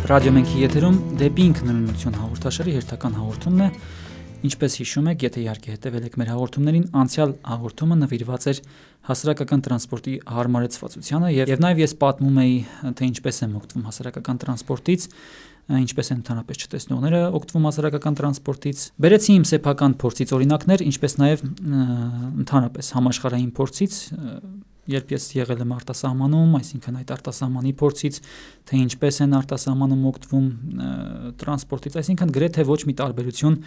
Ռադիոմենքի եթերում դեպի ինքնուրույնություն հաղորդաշարի հերթական հաղորդումն է, ինչպես հիշում եք, եթե իհարկե հետևել եք մեր հաղորդումներին, անցյալ հաղորդումը նվիրված էր հասարակական տրանսպորտի հարմարեցվածությանը եւ նաեւ ես պատմում էի, թե ինչպես եմ օգտվում հասարակական տրանսպորտից, ինչպես են ընդհանրապես չտեսնողները օգտվում հասարակական տրանսպորտից։ Բերեցի իմ սեփական փորձից օրինակներ, ինչպես նաեւ ընդհանրապես համաշխարհային փորձից, երբ ես եղել եմ արտասահմանում, այսինքն այդ արտասահմանի փորձից, թե ինչպես են արտասահմանում օգտվում տրանսպորտից, այսինքն գրեթե ոչ մի տարբերություն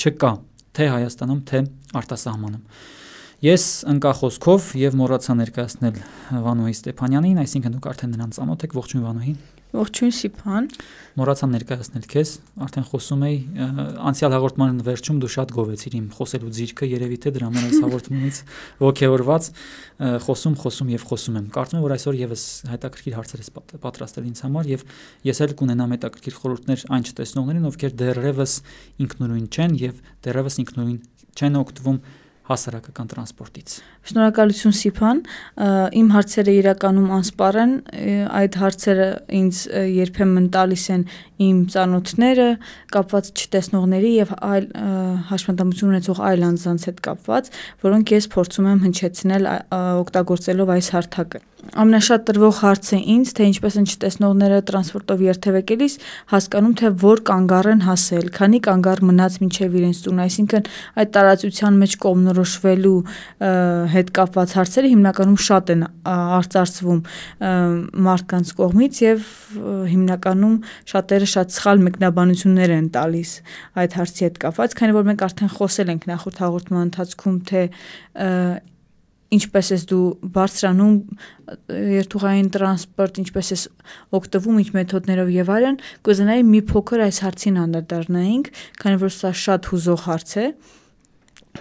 չկա, թե Հայաստանում, թե արտասահմանում։ Ես ընկա խոսքով եւ մոռացա ներկայացնել Վանուհի Ստեփանյանին, այսինքն դուք արդեն նրան ծանոթ եք, ողջույն Վանուհի։ Ողջույն Սիփան։ Մոռացա ներկայացնել քեզ, արդեն խոսում էի, անցյալ հաղորդման վերջում դու շատ գովեցիր իմ խոսելու ձիրքը, երևի թե դրա համար այս հաղորդումից ողջավորված խոսում եւ խոսում եմ։ Կարծում եմ, որ այսօր եւս հետաքրքիր հարցեր ես պատրաստել ինձ համար եւ ես էլ կունենամ հետաքրքիր խորհուրդներ այն չտեսնողներին, ովքեր դեռևս ինքնուրույն չեն եւ դեռևս ինքնուրույն չեն օգտվում հասարակական տրանսպորտից։ Շնորհակալություն Սիփան, իմ հարցերը իրականում անսպառ են, այդ հարցերը ինձ երբեմն տալիս են իմ ծանոթները, կապված չտեսնողների եւ այլ հաշմանդամություն ունեցող այլ անձանց հետ կապված, որոնք ես փորձում եմ հնչեցնել օգտագործելով այս հարթակը։ Ամենաշատ տրվող հարցը ինձ, թե ինչպես են չտեսնողները տրանսպորտով երթևեկելիս հասկանում, թե որ կանգառ են հասել, քանի կանգառ մնաց մինչև իրենց տուն, այսինքն այդ տարածության մեջ կողմնորոշվելու հետ կապված հարցերը հիմնականում շատ են արծարծվում մարդկանց կողմից եւ հիմնականում շատերը շատ սխալ մեկնաբանություններ են տալիս այդ հարցի հետ կապված, քանի որ մենք արդեն խոսել ենք նախորդ հաղորդման ընթացքում, թե ինչպես ես դու բարձրանում երթուղային տրանսպորտ, ինչպես ես օգտվում, ինչ մեթոդներով եւ այլն, կուզենայի մի փոքր այս հարցին անդրադառնայինք, քանի որ սա շատ հուզող հարց է։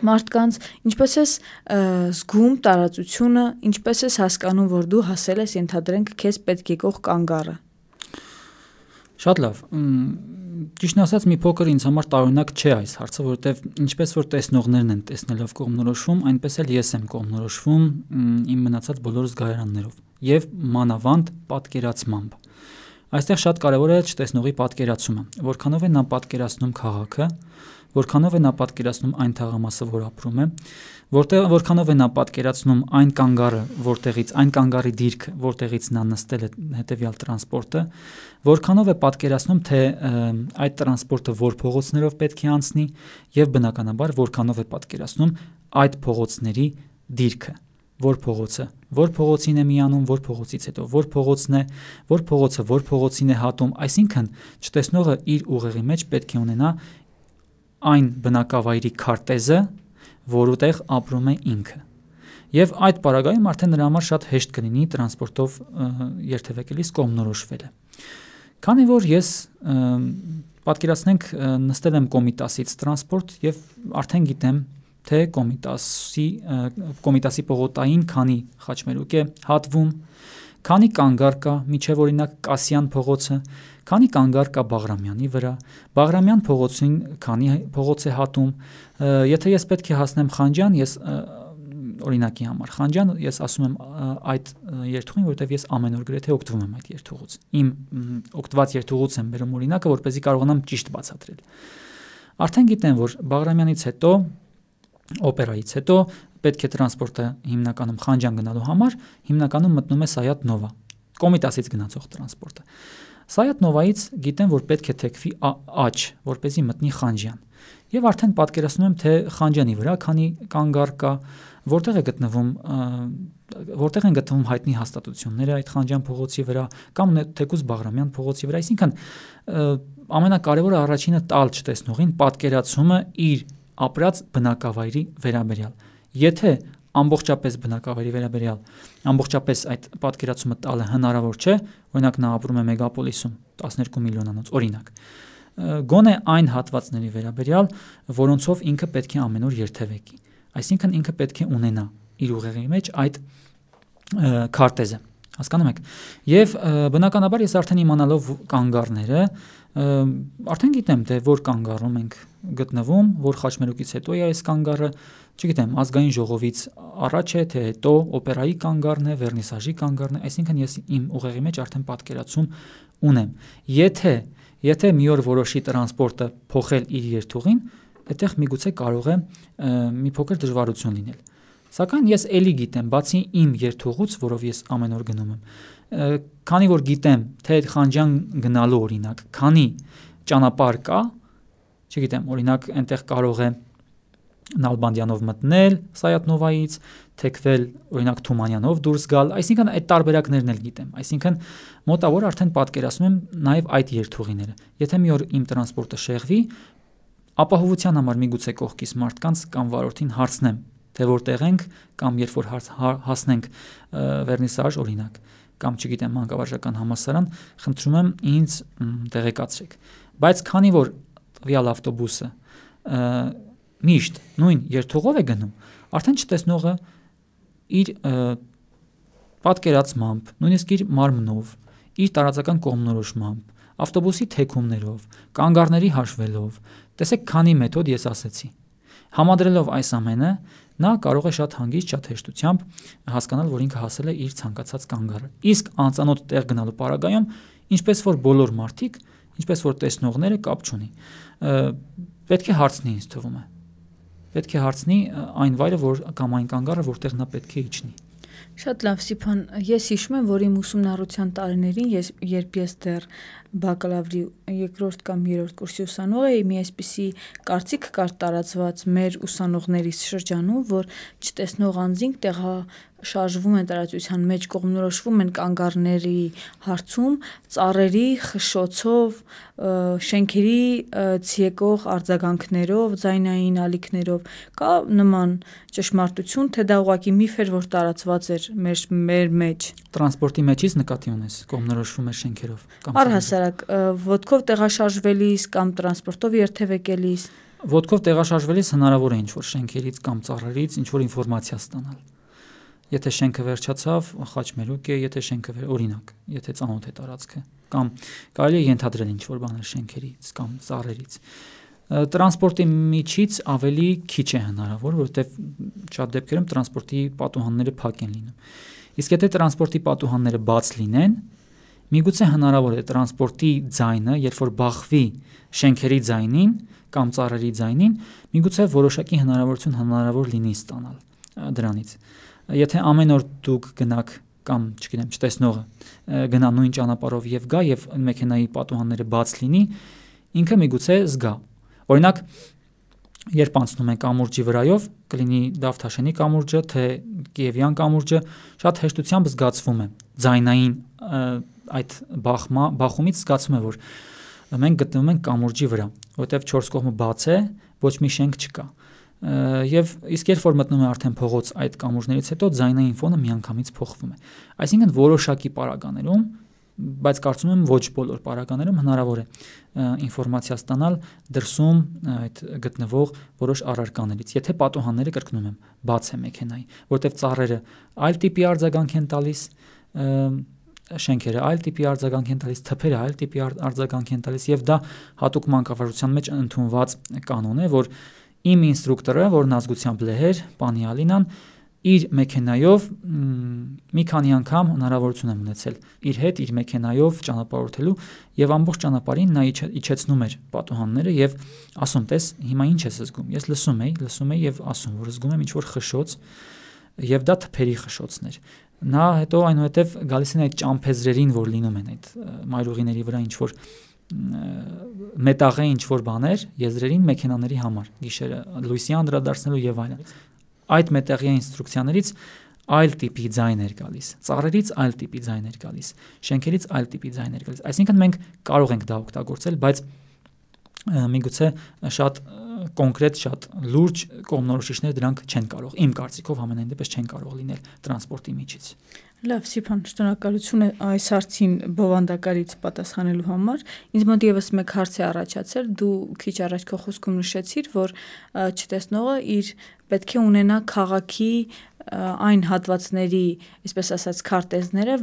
Մարդկանց ինչպես ես զգում տարածությունը, ինչպես ես հասկանում, որ դու հասել ես, ենթադրենք, քեզ պետք եկող կանգառը։ Շատ լավ։ Ճիշտն ասած, մի փոքր ինձ համար տարօրինակ չէ այս հարցը, որովհետև ինչպես որ տեսնողներն են տեսնելով կողմնորոշվում, այնպես էլ ես եմ կողմնորոշվում իմ մնացած բոլոր զգայարաններով եւ մանավանդ պատկերացմամբ։ Այստեղ շատ կարևոր է չտեսնողի պատկերացումը, որքանով է նա պատկերացնում քաղաքը, որքանով է նա պատկերացնում այն թաղամասը, որ ապրում է, որքանով է նա պատկերացնում այն կանգառը, որտեղից այն կանգառի դիրքը, որտեղից նա նստել է հետևյալ տրանսպորտը, որքանով է պատկերացնում, թե այդ տրանսպորտը որ փողոցներով պետք է անցնի եւ բնականաբար որքանով է պատկերացնում այդ փողոցների դիրքը, որ փողոցին է միանում, որ փողոցից հետո որ փողոցն է, որ փողոցը որ փողոցին է հատում, այսինքն չտեսնողը իր ուղեղի մեջ պետք է ունենա այն բնակավայրի քարտեզը, որտեղ ապրում է ինքը։ Եվ այդ պարագայում արդեն նրա համար շատ հեշտ կլինի տրանսպորտով երթևեկելիս կողմնորոշվելը։ Քանի որ ես պատկերացնենք նստել եմ Կոմիտասից տրանսպորտ եւ արդեն գիտեմ, թե Կոմիտասի պողոտային քանի խաչմերուկ է հատվում, քանի կանգառ կա, միջև օրինակ Կասյան փողոցը, քանի կանգառ կա Բաղրամյանի վրա, Բաղրամյան փողոցին քանի փողոց է հատում, եթե ես պետք է հասնեմ Խանջան, ես օրինակի համար Խանջան, ես ասում եմ այդ երթուղին, որովհետև ես ամեն օր գրեթե օգտվում եմ այդ երթուղուց։ Իմ օգտված երթուղուց եմ բերում օրինակը, որպեսզի կարողանամ ճիշտ բացատրել։ Արդեն գիտեմ, որ Բաղրամյանից հետո, օպերայից հետո պետք է տրանսպորտը հիմնականում Խանջան գնալու համար հիմնականում մտնում է Սայաթ Նովա, Կոմիտասից գնացող տրանսպորտը։ Սայաթ Նովայից գիտեմ, որ պետք է թեքվի աջ, որպեսզի մտնի Խանջան։ Եվ արդեն պատկերացնում եմ, թե Խանջանի վրա քանի կանգառ կա, որտեղ են գտնվում հայտնի հաստատությունները այդ Խանջան փողոցի վրա կամ թեկուզ Բաղրամյան փողոցի վրա, այսինքն ամենակարևորը առաջինը տալ չտեսնողին պատկերացումը իր ապրած բնակավայրի վերաբերյալ։ Եթե ամբողջապես բնակավայրի վերաբերյալ ամբողջապես այդ պատկերացումը տալը հնարավոր չէ, օրինակ նա ապրում է մեգապոլիսում 12 միլիոնանոց, օրինակ, գոնե այն հատվածների վերաբերյալ, որոնցով ինքը պետք է ամեն օր երթևեկի։ Այսինքն ինքը պետք է ունենա իր ուղեղի մեջ այդ քարտեզը, հասկանում եք։ Եվ բնականաբար ես արդեն իմանալով կանգառները, արդեն գիտեմ, թե որ կանգառում ենք գտնվում, որ խաչմերուկից հետո է այս կանգառը, չգիտեմ, ազգային ժողովից առաջ է, թե հետո օպերայի կանգառն է, վերնիսաժի կանգառն է, այսինքն ես իմ ուղեղի մեջ արդեն պատկերացում ունեմ։ Եթե մի օր որոշի տրանսպորտը փոխել իր երթուղին, այդտեղ միգուցե կարող է մի փոքր դժվարություն լինել։ Սակայն ես էլի գիտեմ, բացի իմ երթուղուց, որով ես ամեն օր գնում եմ, քանի որ գիտեմ, թե այդ Խանջան գնալու օրինակ, քանի ճանապարհ կա, չգիտեմ, օրինակ այնտեղ կարող է Նալբանդյանով մտնել Սայաթնովայից, թեքվել օրինակ Թումանյանով դուրս գալ, այսինքն այդ տարբերակներն էլ գիտեմ, այսինքն մոտավոր արդեն պատկերացնում եմ նաև այդ երթուղիները։ Եթե մի օր իմ տրանսպորտը շեղվի, ապահովության համար միգուցե կողքից մարդկանց կամ վարորդին հարցնեմ, թե որտեղ ենք, կամ երբ որ հասնենք վերնիսաժ օրինակ, կամ չգիտեմ մանկավարժական համալսարան, խնդրում եմ ինձ տեղեկացրեք։ Բայց քանի որ տվյալ ավտոբուսը միշտ նույն երթուղով է գնում, արդեն չտեսնողը իր պատկերացմամբ, նույնիսկ իր մարմնով, իր տարածական կողմնորոշմամբ, ավտոբուսի թեքումներով, կանգառների հաշվելով, տեսեք քանի մեթոդ ես ասեցի։ Համադրելով այս ամենը, նա կարող է շատ հանգիստ, շատ հեշտությամբ հասկանալ, որ ինքը հասել է իր ցանկացած կանգառը։ Իսկ անծանոթ տեղ գնալու պարագայում, ինչպես որ բոլոր մարդիկ, ինչպես որ տեսնողները կապ չունի։ Պետք է հարցնի, ինձ թվում է։ Պետք է հարցնի այն վայրը, որ կամ այն կանգառը, որտեղ նա պետք է իջնի։ Շատ լավ, Սիփան, ես հիշում եմ, որ իմ ուսումնառության տարիներին, երբ ես դեռ բակալավրի երկրորդ կամ երրորդ կուրսի ուսանող էի, մի այսպիսի կարծիք կար տարածված մեր ուսանողների շրջանում, որ չտեսնող անձինք շարժվում են տարածության մեջ, կողմնորոշվում են կանգառների հարցում, ծառերի խշշոցով, շենքերի ցիեկող արձագանքներով, ձայնային ալիքներով, կա նման ճշմարտություն, թե դա ուղղակի միֆ էր, որ տարածված էր մեր մեջ։ Տրանսպորտի մեջից նկատի ունես, կողմնորոշվում է շենքերով կամ առհասարակ ոտքով տեղաշարժվելիս կամ տրանսպորտով երթևեկելիս։ Ոտքով տեղաշարժվելիս հնարավոր է ինչ-որ շենքերից կամ ծառերից ինչ-որ ինֆորմացիա ստանալ։ Եթե շենքը վերջացավ, խաչմերուկ է, եթե շենքը օրինակ, եթե ծանոթ է տարածքը, կամ կարելի է ենթադրել ինչ-որ բաներ շենքերից կամ ծառերից։ Տրանսպորտի միջից ավելի քիչ է հնարավոր, որովհետև շատ դեպքերում տրանսպորտի պատուհանները փակ են լինում։ Իսկ եթե տրանսպորտի պատուհանները բաց լինեն, միգուցե հնարավոր է տրանսպորտի ձայնը, երբ որ բախվի շենքերի ձայնին կամ ծառերի ձայնին, միգուցե որոշակի հնարավոր լինի ստանալ դրանից։ Եթե ամեն օր դուք գնաք կամ, չգիտեմ, չտեսնողը գնա նույն ճանապարհով եւ գա եւ մեքենայի պատուհանները բաց լինի, ինքը միգուցե զգա։ Օրինակ, երբ անցնում ենք կամուրջի վրայով, կլինի Դավթաշենի կամուրջը, թե Կիևյան կամուրջը, շատ հեշտությամբ զգացվում է ձայնային այդ բախումից զգացվում է, որ մենք գտնվում ենք կամուրջի վրա, որտեղ 4 կողմը բաց է, ոչ մի շենք չկա։ Եվ իսկ երբ որ մտնում է արդեն փողոց այդ կամուրջներից հետո ձայնային ֆոնը միանգամից փոխվում է։ Այսինքն որոշակի պարագաներում, բայց կարծում եմ ոչ բոլոր պարագաներում հնարավոր է ինֆորմացիա ստանալ դրսում այդ գտնվող որոշ առարկաներից, եթե պատուհանները, կրկնում եմ, բաց է մեքենայի, որտեղ ծառերը այլ տիպի արձագանք են տալիս, շենքերը այլ տիպի արձագանք են տալիս, թփերը այլ տիպի արձագանք են տալիս, եւ դա հատուկ մանկավարժության մեջ ընդունված կանոն է, որ իմ ինստրուկտորը, որն ազգությամբ լեհեր, պանի Ալինան, իր մեքենայով մի քանի անգամ հնարավորություն եմ ունեցել իր հետ իր մեքենայով ճանապարհորդելու եւ ամբողջ ճանապարհին նա իջեցնում էր պատուհանները եւ ասում, տես, հիմա ինչ ես զգում։ Ես լսում էի եւ ասում, որ զգում եմ ինչ-որ խշշոց եւ դա թփերի խշշոցն էր։ Նա հետո այնուհետև գալիս են այդ ճամփեզրերին, որ լինում են այդ մայրուղիների վրա ինչ-որ մետաղե ինչ-որ բաներ եզրերին մեքենաների համար, գիշերը լույսի անդրադարձնելու եւ այլն։ Այդ մետաղյա ինստրուկցիաներից այլ տիպի ձայն էր գալիս, ծառերից այլ տիպի ձայն էր գալիս, շենքերից այլ տիպի ձայն էր գալիս։ Այսինքն մենք կարող ենք դա օգտագործել, բայց միգուցե շատ կոնկրետ, շատ լուրջ կողմնորոշիչներ դրանք չեն կարող, իմ կարծիքով ամենայն դեպս չեն կարող լինել տրանսպորտի միջից։ Լավ, Սիփան, շնորհակալություն այս հարցին բովանդակարից պատասխանելու համար։ Ինձ մոտ եւս մեկ հարց է առաջացել, դու քիչ առաջ քո խոսքում նշեցիր, որ չտեսնողը իր պետք է ունենա քաղաքի այն հատվածների, այսպես ասած, քարտեզները,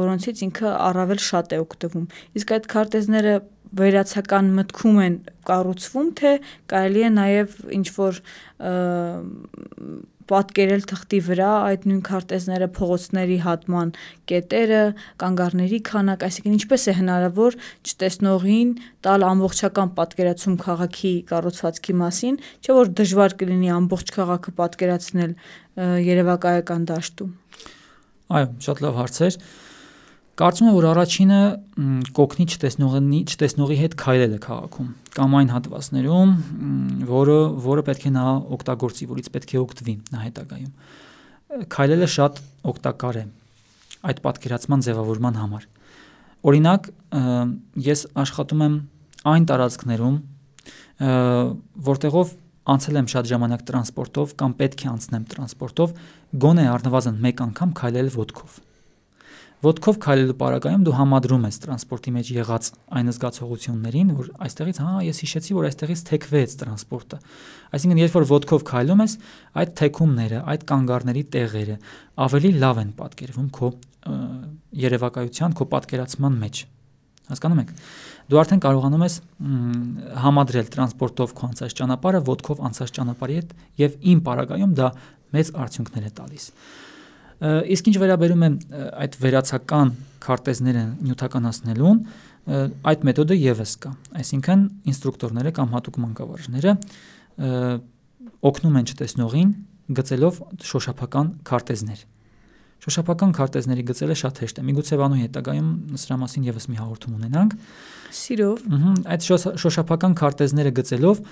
որոնցից ինքը առավել շատ է օգտվում։ Իսկ այդ քարտեզները վերացական մտքում են կառուցվում, թե կարելի է նաև ինչ որ պատկերել թղթի վրա այդ նույն քարտեզները, փողոցների հատման կետերը, կանգառների քանակ, այսինքն ինչպես է հնարավոր չտեսնողին տալ ամբողջական պատկերացում քաղաքի կառուցվածքի մասին, չէ՞ որ դժվար կլինի ամբողջ քաղաքը պատկերացնել երևակայական դաշտում։ Այո, շատ լավ հարց էր։ Կարծում եմ, որ առաջինը կօգնի չտեսնողի հետ քայլելը քաղաքում կամ այն հատվածներում, որը պետք է նա օգտագործի, որից պետք է օգտվի նա հետագայում։ Քայլելը շատ օգտակար է այդ պատկերացման ձևավորման համար։ Օրինակ, ես աշխատում եմ այն տարածքներում, որտեղով անցել եմ շատ ժամանակ տրանսպորտով կամ պետք է անցնեմ տրանսպորտով, գոնե առնվազն մեկ անգամ քայլել ոտքով։ Ոտքով քայլելու պարագայում դու համադրում ես տրանսպորտի մեջ եղած այն զգացողություններին, որ այստեղից, ես հիշեցի, որ այստեղից թեքվեց տրանսպորտը։ Այսինքն, երբ որ ոտքով քայլում ես, այդ թեքումները, այդ կանգառների տեղերը ավելի լավ են պատկերվում քո երևակայության, քո պատկերացման մեջ։ Հասկանում եք։ Դու արդեն կարողանում ես համադրել տրանսպորտով քո անցած ճանապարհը ոտքով անցած ճանապարհի հետ, եւ իմ պարագայում դա մեծ արդյունքներ է տալիս։ Իսկ ինչ վերաբերում է այդ վերացական քարտեզները նյութականացնելուն, այդ մեթոդը եւս կա։ Այսինքն ինստրուկտորները կամ հատուկ մանկավարժները օգնում են չտեսնողին գծելով շոշափական քարտեզներ։ Շոշափական քարտեզների գծելը շատ հեշտ է։ Միգուցե Վանուի հետագայում սրա մասին եւս մի հաղորդում ունենանք։ Սիրով։ Այդ շոշափական քարտեզները գծելով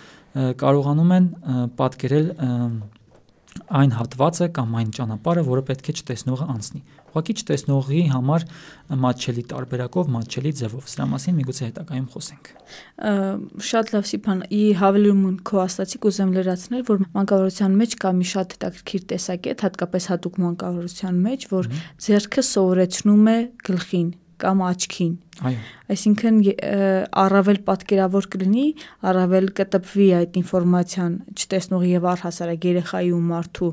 կարողանում են պատկերել այն հատվածը կամ այն ճանապարհը, որը պետք է չտեսնողը անցնի։ Ուղղակի չտեսնողի համար մատչելի տարբերակով, մատչելի ձևով։ Սրա մասին միգուցե հետագայում խոսենք։ Շատ լավ Սիփան, ի հավելում քո ասացի կուզեմ լրացնել, որ մանկավարության մեջ կա մի շատ հետաքրքիր տեսակետ, հատկապես հատուկ մանկավարության մեջ, որ ձեռքը սովորեցնում է գլխին կամ աչքին։ Այո։ Այսինքն առավել պատկերավոր կլինի, առավել կտպվի այդ ինֆորմացիան չտեսնողի եւ առհասարակ երեխայի ու մարդու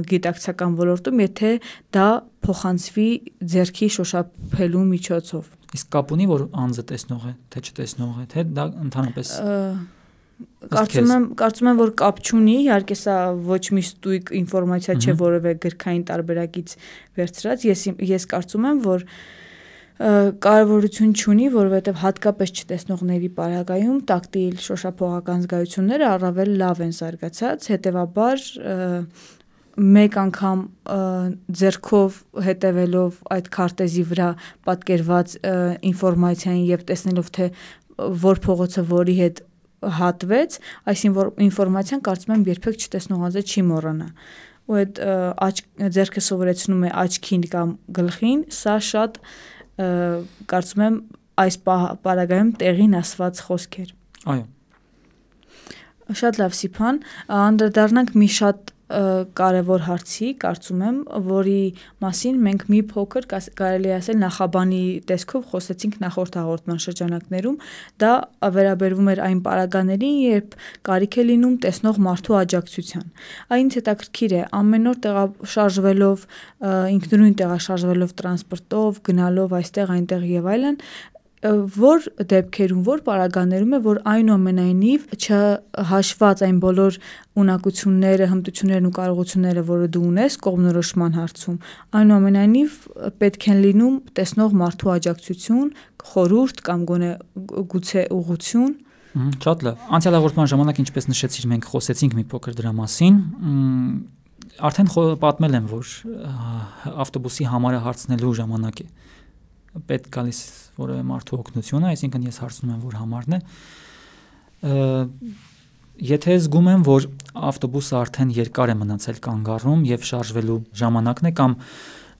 գիտակցական ոլորտում, եթե դա փոխանցվի ձեռքի շոշափելու միջոցով։ Իսկ կապ ունի, որ անձը տեսնող է, թե չտեսնող է, թե դա ընդհանրապես Կարծում եմ, որ կապ չունի, իհարկե սա ոչ մի ստույգ ինֆորմացիա չէ որևէ գրքային տարբերակից վերցրած, ես կարծում եմ, որ կարևորություն չունի, որովհետև հատկապես չտեսնողների պարագայում տակտիլ շոշափողական զգայությունները առավել լավ են զարգացած, հետևաբար մեկ անգամ ձեռքով հետևելով այդ քարտեզի վրա պատկերված ինֆորմացիային եւ տեսնելով թե որ փողոցը որի հետ հատվեց, այս ինֆորմացիան կարծում եմ երբեք չտեսնող անձը չի մոռանա։ Ու այդ ձեռքը սովորեցնում է աչքին կամ գլխին, սա շատ կարծում եմ այս պարագայում տեղին ասված խոսք էր։ Այո։ Շատ լավ Սիփան, անդրադառնանք մի շատ կարևոր հարցի, կարծում եմ, որի մասին մենք մի փոքր կարելի ասել նախաբանի տեսքով խոսեցինք նախորդ հաղորդման շրջանակներում, դա վերաբերվում էր այն պարագաներին, երբ կարիք է լինում տեսնող մարդու աջակցության։ Այնց հետաքրքիր է, ամեն օր տեղաշարժվելով, ինքնուրույն տեղաշարժվելով տրանսպորտով, գնալով այստեղ, այնտեղ եւ այլն, որ դեպքերում, որ պարագաներում է, որ այնուամենայնիվ չհաշված այն բոլոր ունակությունները, հմտություններն ու կարողությունները, որը դու ունես կողմնորոշման հարցում, այնուամենայնիվ պետք են լինում տեսնող մարդու աջակցություն, խորհուրդ կամ գուցե ուղղություն։ Շատ լավ։ Անցյալ հաղորդման ժամանակ, ինչպես նշեցիր, մենք խոսեցինք մի փոքր դրա մասին։ Արդեն պատմել եմ, որ ավտոբուսի համարը հարցնելու ժամանակ է պետք գալիս որևէ մարդու օգնությունը, այսինքն ես հարցնում եմ, որ համարն է։ Եթե զգում եմ, որ ավտոբուսը արդեն երկար է մնացել կանգառում եւ շարժվելու ժամանակն է կամ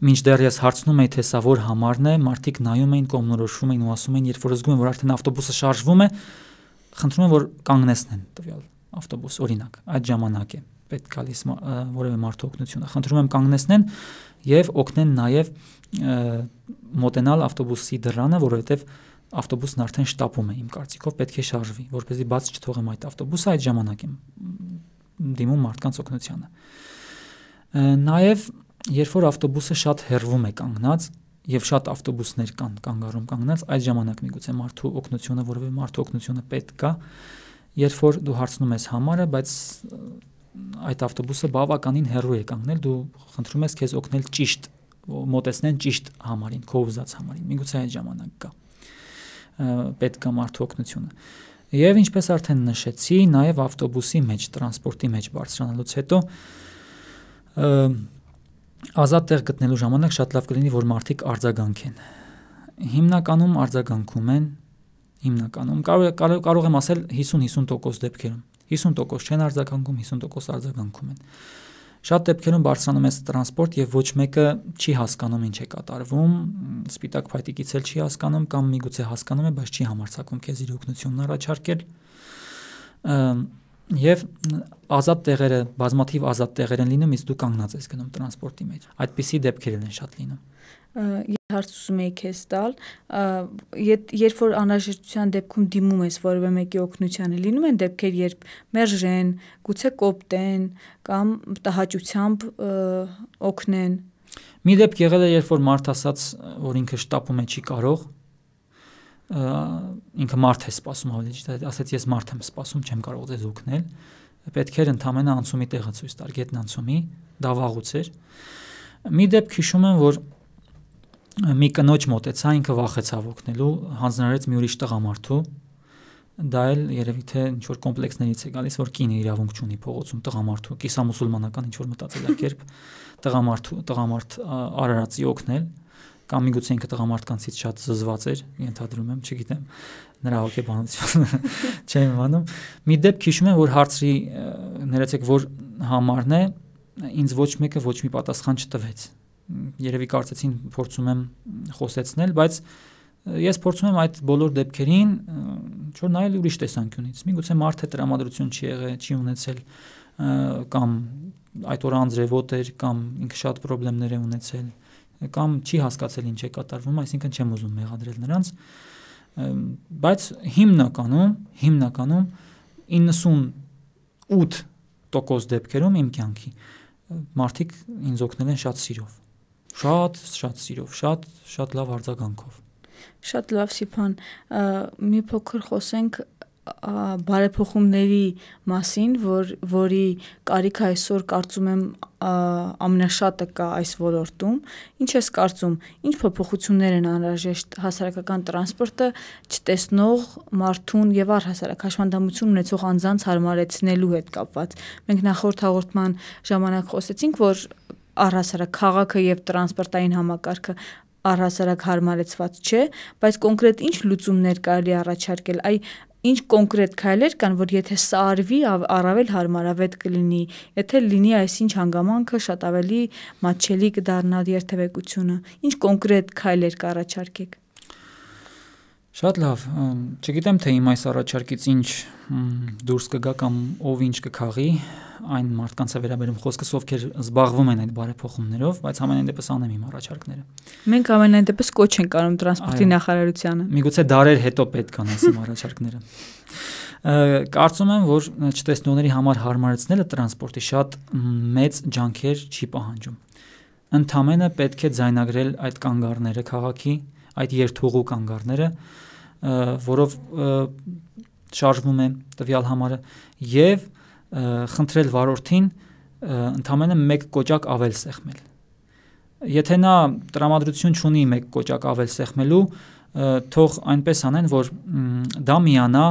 մինչդեռ ես հարցնում եի, թե սա որ համարն է, մարդիկ նայում էին, կողմնորոշվում էին ու ասում էին, երբ որ զգում եմ, որ արդեն ավտոբուսը շարժվում է, խնդրում եմ, որ կանգնեցնեն տվյալ ավտոբուս, օրինակ, այդ ժամանակ է պետք գալիս որևէ մարդու օգնությունը։ Խնդրում եմ կանգնեցնեն եւ օգնեն նաեւ մոտենալ ավտոբուսի դռանը, որովհետեւ ավտոբուսն արդեն շտապում է իմ կարծիքով, պետք է շարժվի, որպեսզի բաց չթողեմ այդ ավտոբուսը, այդ ժամանակ եմ դիմում մարդկանց օգնությանը։ Նաեւ երբ որ ավտոբուսը շատ հեռվում է կանգնած եւ շատ ավտոբուսներ կան կանգառում կանգնած, այդ ժամանակ միգուցե մարդու օգնությունը, որովհետեւ մարդու օգնությունը պետք է, երբ որ դու հարցնում ես համարը, բայց այդ ավտոբուսը բավականին հեռու է կանգնել, դու խնդրում ես քեզ օգնել ճիշտ մոտեցնեն ճիշտ համարին, քո ուզած համարին, միգուցե այդ ժամանակ կա պետք է մարդու օգնությունը։ Եվ ինչպես արդեն նշեցի, նաև ավտոբուսի մեջ, տրանսպորտի մեջ բարձրանալուց հետո ազատ տեղ գտնելու ժամանակ շատ լավ կլինի, որ մարդիկ արձագանքեն։ Հիմնականում արձագանքում են, կարող եմ ասել 50-50% դեպքերում։ 50% չեն արձագանքում, 50% արձագանքում են։ Շատ դեպքերում բարձրանում ես տրանսպորտ եւ ոչ մեկը չի հասկանում ինչ է կատարվում, սպիտակ փայտիկից էլ չի հասկանում կամ միգուցե հասկանում է, բայց չի համարձակվում քեզ իր օգնությունն առաջարկել։ Եվ ազատ տեղերը, բազմաթիվ ազատ տեղեր են լինում, իսկ դու կանգնած ես գնում տրանսպորտի մեջ։ Այդպիսի դեպքեր են շատ լինում։ Հարց ուզում եի քեզ տալ, երբ որ անհրաժեշտության դեպքում դիմում ես որևէ մեկի օգնությանը, լինում են դեպքեր, երբ մերժեն, գուցե կոպտեն կամ տհաճությամբ օգնեն։ Մի դեպք եղել է, երբ որ մարդ ասաց, որ ինքը շտապում է, չի կարող, ինքը մարդ է սպասում, ավելի ճիշտ ասած, ես մարդ եմ սպասում, չեմ կարող ձեզ օգնել, պետք էր ընդամենը անցումի տեղը ցույց տալ, գետնի անցումի, դա վաղուց էր։ Մի դեպք հիշում եմ, որ մի կնոջ մոտեցա, ինքը վախեցավ օգնելու, հանձնարարեց մի ուրիշ տղամարդու, դա էլ երևի թե ինչ որ կոմպլեքսներից է գալիս, որ կինը իրավունք չունի փողոցում տղամարդու, կիսամուսուլմանական ինչ որ մտածելակերպ տղամարդ արարածի օգնել, կամ միգուցե ինքը տղամարդկանցից շատ զզված էր, ենթադրում եմ, չգիտեմ, նրա հոգեբանությունը չեմ իմանում։ Մի դեպք հիշում եմ, որ հարցրի, ներեցեք, որ համարն է, ինձ ոչ մեկը ոչ մի պատասխան չտվեց։ Երևի կարծեցին փորձում եմ խոսեցնել, բայց ես փորձում եմ այդ բոլոր դեպքերին ինչ-որ նայել ուրիշ տեսանկյունից։ Միգուցե մարդը տրամադրություն չի եղել, չի ունեցել կամ այդ օրը անձրևոտ էր կամ ինքը շատ խնդիրներ է ունեցել կամ չի հասկացել ինչ է կատարվում, այսինքն չեմ ուզում մեղադրել նրանց, բայց հիմնականում 98% դեպքերում իմ կյանքի մարդիկ ինձ օգնել են շատ սիրով, շատ սիրով, շատ լավ արձագանքով։ Շատ լավ, Սիփան, մի փոքր խոսենք բարեփոխումների մասին, որի կարիքը այսօր կարծում եմ ամենաշատը կա այս ոլորտում։ Ինչ ես կարծում, ինչ փոփոխություններ են անհրաժեշտ հասարակական տրանսպորտը չտեսնող մարդուն եւ առհասարակ հաշմանդամություն ունեցող անձանց հարմարեցնելու հետ կապված։ Մենք նախորդ հաղորդման ժամանակ խոսեցինք, որ առհասարակ քաղաքը եւ տրանսպորտային համակարգը առհասարակ հարմարեցված չէ, բայց կոնկրետ ինչ լուծումներ կարելի առաջարկել, ինչ կոնկրետ քայլեր կան, որ եթե սա արվի, առավել հարմարավետ կլինի, եթե լինի այսինչ հանգամանքը շատ ավելի մատչելի կդառնա երթևեկությունը, ինչ կոնկրետ քայլեր կառաջարկեք։ Շատ լավ, չգիտեմ թե իմ այս առաջարկից ինչ դուրս կգա կամ ով ինչ կքաղի, այն մարդկանց է վերաբերում խոսքս, ովքեր զբաղվում են այդ բարեփոխումներով, բայց համենայն դեպս անեմ իմ առաջարկները։ Մենք ամենայն դեպս կոչ ենք անում տրանսպորտի նախարարությանը։ Միգուցե դարեր հետո պետք անես իմ առաջարկները։ Կարծում եմ, որ չտեսնողների համար հարմարեցնելը տրանսպորտի շատ մեծ ջանքեր չի պահանջում։ Ընդամենը պետք է ձայնագրել այդ կանգառները քաղաքի, այդ երթուղու կանգառները, որով շարժվում է տվյալ համարը, եւ խնդրել վարորդին ընդամենը մեկ կոճակ ավել սեղմել։ Եթե նա տրամադրություն չունի մեկ կոճակ ավել սեղմելու, թող այնպես անեն, որ դա միանա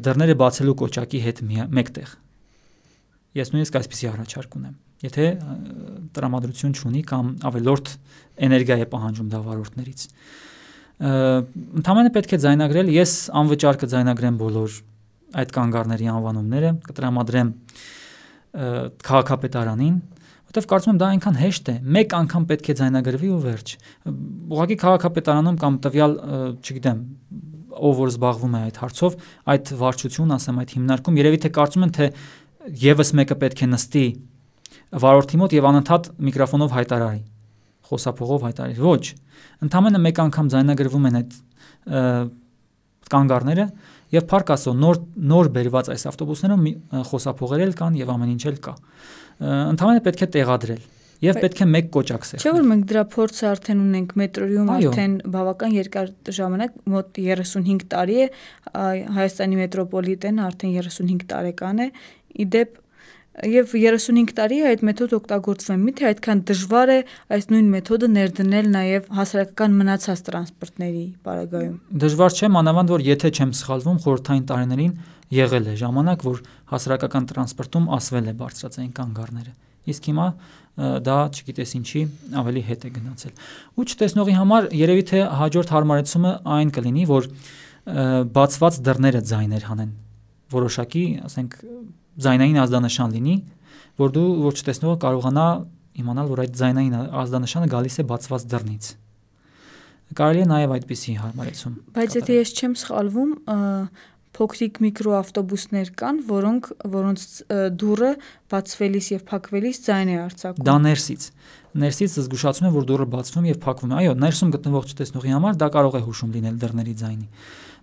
դռները բացելու կոճակի հետ մեկտեղ։ Ես նույնիսկ այսպիսի առաջարկ ունեմ։ Եթե տրամադրություն չունի կամ ավելորդ էներգիա է պահանջում դա վարորդներից։ Ընդամենը պետք է ձայնագրել, ես անվճար կձայնագրեմ բոլոր այդ կանգառների անվանումները, կտրամադրեմ քաղաքապետարանին, որտեվ կարծում եմ դա այնքան հեշտ է, մեկ անգամ պետք է ձայնագրվի ու վերջ։ Ուղղակի քաղաքապետարանում կամ տվյալ, չգիտեմ, ով որ զբաղվում է այդ հարցով, այդ վարչություն, ասեմ, այդ հիմնարկում, երևի թե կարծում են, թե եւս մեկը պետք է նստի վարորդի մոտ եւ անընդհատ միկրոֆոնով հայտարարի, խոսափողով հայտարարի։ Ոչ, ընդամենը մեկ անգամ ձայնագրվում են այդ կանգառները եւ փառք Աստծո նոր բերված այս ավտոբուսներում խոսափողեր էլ կան եւ ամեն ինչ էլ կա։ Ընդամենը պետք է տեղադրել։ եւ պետք է մեկ կոճակ սեղմել։ Չէ՞ որ մենք դրա փորձը արդեն ունենք մետրոյում արդեն բավական երկար ժամանակ, մոտ 35 տարի է, Հայաստանի մետրոպոլիտենը արդեն 35 տարեկան է, իդեպ եւ 35 տարի է այդ մեթոդը օգտագործվում, միթե այդքան դժվար է այս նույն մեթոդը ներդնել նաեւ հասարակական մնացած տրանսպորտների պարագայում։ Դժվար չէ, մանավանդ որ եթե չեմ սխալվում, խորհրդային տարիներին եղել է ժամանակ, որ հասարակական տրանսպորտում ասվել է բարձրաձայն կանգառները։ Իսկ հիմա դա, չգիտես ինչի, ավելի հետ է գնացել։ Ու չտեսնողի համար երևի թե հաջորդ հարմարեցումը այն կլինի, որ բացված դռները ձայներ հանեն։ Որոշակի, ասենք, ձայնային ազդանշան լինի, որ չտեսնողը կարողանա իմանալ, որ այդ ձայնային ազդանշանը գալիս է բացված դռնից։ Կարելի է նաև այդպիսի հարմարեցում։ Բայց եթե ես չեմ սխալվում, փոքրիկ միկրոավտոբուսներ կան, որոնց դուռը բացվելիս եւ փակվելիս ձայն է արձակում։ Դա ներսից զգուշացում է, որ դուռը բացվում եւ փակվում է։ Այո, ներսում գտնվող չտեսնողի համար դա կարող է հուշում լինել դռների ձայնի,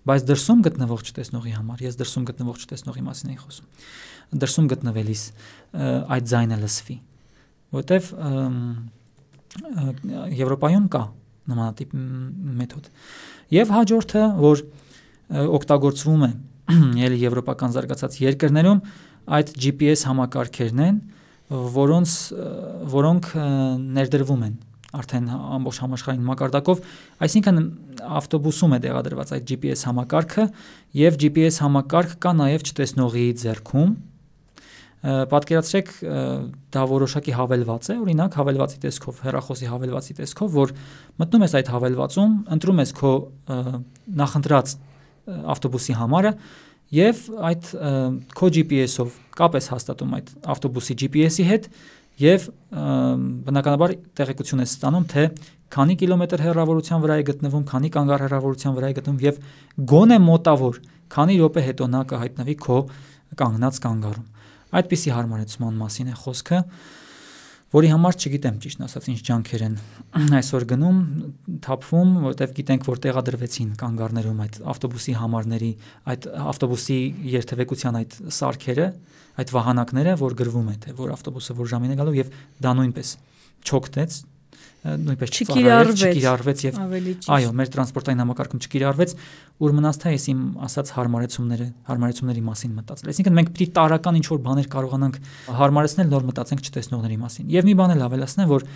բայց դրսում գտնվող չտեսնողի համար, ես դրսում գտնվող չտեսնողի մասին եմ խոսում, դրսում գտնվելիս այդ ձայնը լսվի, որտեվ Եվրոպայում կա նմանատիպ մեթոդ։ Եվ հաջորդը, որ օգտագործվում է ելի եվրոպական զարգացած երկրներում, այդ GPS համակարգերն են, որոնք ներդրվում են արդեն ամբողջ համաշխարհային մակարդակով, այսինքն ավտոբուսում է տեղադրված այդ GPS համակարգը եւ GPS համակարգ կա նաեւ չտեսնողի ձեռքում։ Պատկերացրեք, դա որոշակի հավելված է, օրինակ հավելվածի տեսքով, հեռախոսի հավելվածի տեսքով, որ մտնում ես այդ հավելվածում, ընտրում ես քո նախընտրած ավտոբուսի համարը եւ այդ քո GPS-ով կապ ես հաստատում այդ ավտոբուսի GPS-ի հետ եւ բնականաբար տեղեկություն ես ստանում, թե քանի կիլոմետր հեռավորության վրա է գտնվում, քանի կանգառ հեռավորության վրա է գտնվում եւ գոնե մոտավոր քանի րոպե հետո նա կհայտնվի քո կանգնած կանգառում։ Այդպիսի հարմարեցման մասին է խոսքը, որի համար չգիտեմ ճիշտ ասած ինչ ջանքեր են այսօր գնում, թափվում, որտեղ գիտենք, որ տեղադրվեցին կանգառներում այդ ավտոբուսի համարների, այդ ավտոբուսի երթևեկության այդ սարքերը, այդ վահանակները, որ գրվում է, թե որ ավտոբուսը որ ժամին է գալու եւ դա նույնպես չօգտեց, նույնպես չկիրառվեց եւ այո, մեր տրանսպորտային համակարգում չկիրառվեց, ուր մնաց թե ես իմ ասած հարմարեցումների մասին մտածել։ Այսինքն մենք պիտի տարական ինչ որ բաներ կարողանանք հարմարեցնել, նոր մտածենք չտեսնողների մասին։ Եվ մի բան էլ ավելացնեմ, որ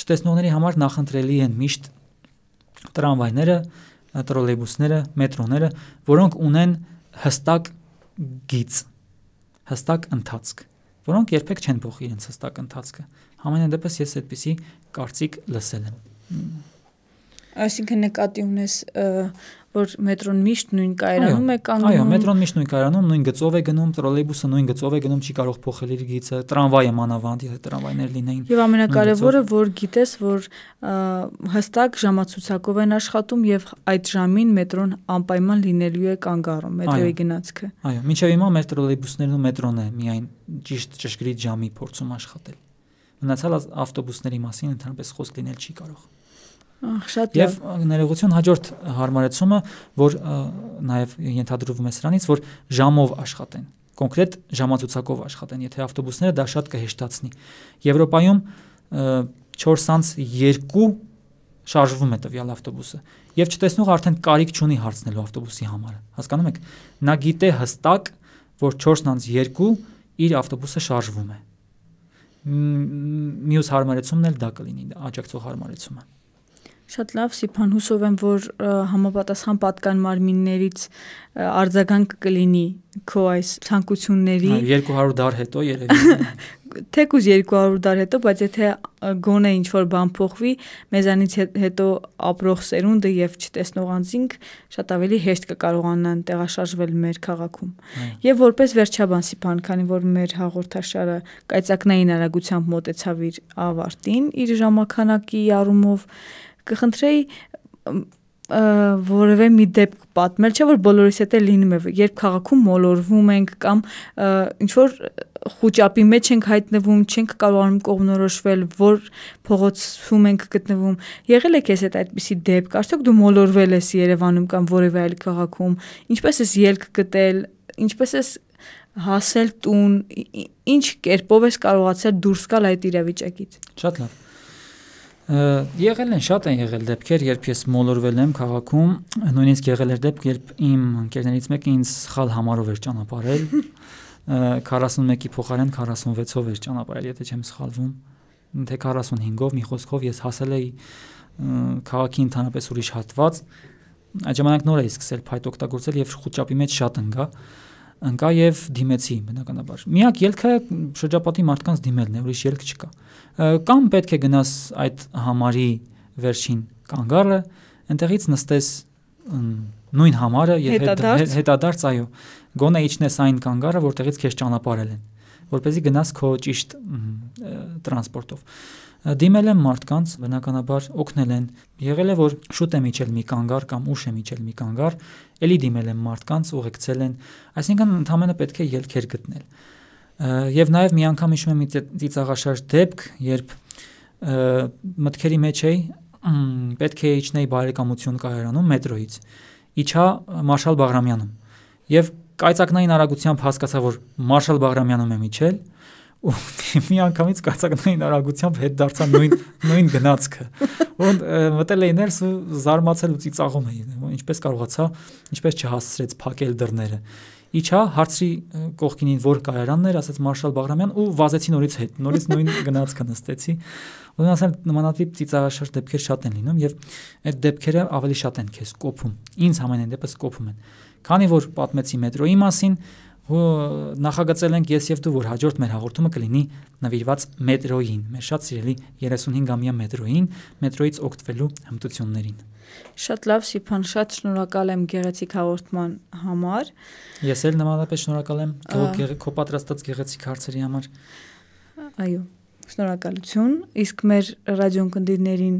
չտեսնողների համար նախընտրելի են միշտ տրամվայները, տրոլեյբուսները, մետրոները, որոնք ունեն հստակ գիծ, հստակ ընթացք, որոնք երբեք չեն փոխի իրենց հստակ ընթացքը։ Համենայն դեպս ես այդպիսի կարծիք լսել եմ։ Այսինքն նկատի ունես, որ մետրոն միշտ նույն կայարանում է կանգնում։ Այո, մետրոն միշտ նույն կայարանում, նույն գծով է գնում, տրոլեյբուսը նույն գծով է գնում, չի կարող փոխել իր գիծը, տրամվայը մանավանդ, եթե տրամվայներ լինեին։ Եվ ամենակարևորը, որ գիտես, որ հստակ ժամացույցակով են աշխատում եւ այդ ժամին մետրոն անպայման լինելու է կանգառում, մետրոյի գնացքը։ Այո, մինչեւ հիմա մեր տրոլեյբուսներն ու մետրոն է միայն ճշգրիտ ժամի փորձում աշխատել։ Մնացյալ ավտոբուսների մասին ընդհանրապես խոսք լինել չի կարող։ Շատ լավ։ Եվ ներողություն հաջորդ հարմարեցումը, որ նաև ենթադրվում է սրանից, որ ժամով աշխատեն, կոնկրետ ժամացույցակով աշխատեն, եթե ավտոբուսները դա շատ կհեշտացնի։ Եվրոպայում 4:2 շարժվում է տվյալ ավտոբուսը, եւ չտեսնող արդեն կարիք չունի հարցնելու ավտոբուսի համարը։ Հասկանում եք, նա գիտե հստակ, որ 4:2 իր ավտոբուսը շարժվում է։ Մյուս հարմարեցումն էլ դա կլինի, աջակցող հարմարեցումը։ Շատ լավ, Սիփան, հուսով եմ, որ համապատասխան պատկան մարմիններից արձագանք կլինի քո այս ցանկությունների 200 դար հետո երևի թեկուզ 200 դար հետո, բայց եթե գոնե ինչ որ բան փոխվի, մեզանից հետո ապրող սերունդը եւ չտեսնող անձինք շատ ավելի հեշտ կկարողանան տեղաշարժվել մեր քաղաքում։ Եվ որպես վերջաբան, Սիփան, քանի որ մեր հաղորդաշարը կայծակնային արագությամբ մոտեցավ իր ավարտին, իր ժամանականակի առումով կխնդրեի որևէ մի դեպք պատմել, չէ՞ որ բոլորիս հետ է լինում է, երբ քաղաքում մոլորվում ենք կամ ինչ որ խուճապի մեջ ենք հայտնվում, չենք կարողանում կողմնորոշվել, որ փողոցում ենք գտնվում։ Եղել է քեզ հետ այդպիսի դեպք, արդյոք դու մոլորվել ես Երևանում կամ որևէ այլ քաղաքում, ինչպես ես ելք գտել, ինչպես ես հասել տուն, ինչ կերպով ես կարողացել դուրս գալ այդ իրավիճակից։ Շատ լավ։ Եղել են, շատ են եղել դեպքեր, երբ ես մոլորվել եմ քաղաքում, նույնիսկ եղել էր դեպք, երբ իմ ընկերներից մեկը ինձ սխալ համարով էր ճանապարհել, 41-ի փոխարեն 46-ով էր ճանապարհել, եթե չեմ սխալվում, թե 45-ով, մի խոսքով ես հասել էի քաղաքի ընդհանրապես ուրիշ հատված, այդ ժամանակ նոր էի սկսել փայտ օգտագործել եւ խուճապի մեջ շատ ընկա եւ դիմեցի բնականաբար։ Միակ ելքը շրջապատի մարդկանց դիմելն է, ուրիշ ելք չկա։ Կամ պետք է գնաս այդ համարի վերջին կանգառը, այնտեղից նստես նույն համարը եւ հետադարձ, այո, գոնե իջնես այն կանգառը, որտեղից քեզ ճանապարհել են, որպեսզի գնաս քո ճիշտ տրանսպորտով։ Դիմել եմ մարդկանց, բնականաբար օգնել են։ Եղել է, որ շուտ եմ իջել մի կանգառ կամ ուշ եմ իջել մի կանգառ, էլի դիմել եմ մարդկանց, ուղեկցել են, այսինքն ընդհանրապես պետք է ելքեր գտնել։ Եվ նաև մի անգամ հիշում եմ մի ծիծաղաշարժ դեպք, երբ մտքերի մեջ էի, պետք է իջնեի բարեկամություն կայարանում մետրոյից։ Իջա Մարշալ Բաղրամյանում եւ կայծակնային արագությամբ հասկացա, որ Մարշալ Բաղրամյանում եմ իջել ու մի անգամից կայծակնային արագությամբ հետ դարձա նույն գնացքը։ Ու մտել էի ներս ու զարմացել ու ծիծաղում էի, ինչպես կարողացա, ինչպես չհասցրեց փակել դռները։ Իջա հարցրի կողքինին որ կայարանն էր, ասաց Մարշալ Բաղրամյան ու վազեցի նորից նույն գնացքը նստեցի։ Ու ասեմ նմանատիպ ծիծաղաշարժ դեպքեր շատ են լինում եւ այդ դեպքերը ավելի շատ են քեզ կոփում։ Ինձ համենայն դեպս կոփում են։ Քանի որ պատմեցի մետրոյի մասին, ու նախագծել ենք ես եւ դու, որ հաջորդ մեր հաղորդումը կլինի նվիրված մետրոյին, մեր շատ սիրելի 35-ամյա մետրոյին, մետրոյից օգտվելու հմտություններին։ Շատ լավ, Սիփան, շատ շնորհակալ եմ գեղեցիկ հաղորդման համար։ Ես էլ նմանապես շնորհակալ եմ քո պատրաստած գեղեցիկ հարցերի համար։ Այո, շնորհակալություն։ Իսկ մեր ռադիոընկերներին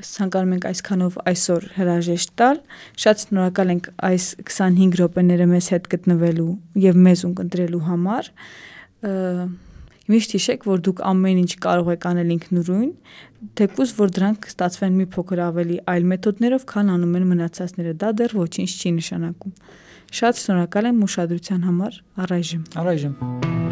ցանկանում ենք այսքանով այսօր հրաժեշտ տալ։ Շատ շնորհակալ ենք այս 25 րոպեները մեզ հետ գտնվելու եւ մեզ ունկնդրելու համար։ Միշտ հիշեք, որ դուք ամեն ինչ կարող եք անել ինքնուրույն, թեկուզ որ դրանք ստացվեն մի փոքր ավելի այլ մեթոդներով, քան անում են մնացածները, դա դեռ ոչինչ չի նշանակում։ Շատ շնորհակալ եմ ուշադրության համար, առայժմ։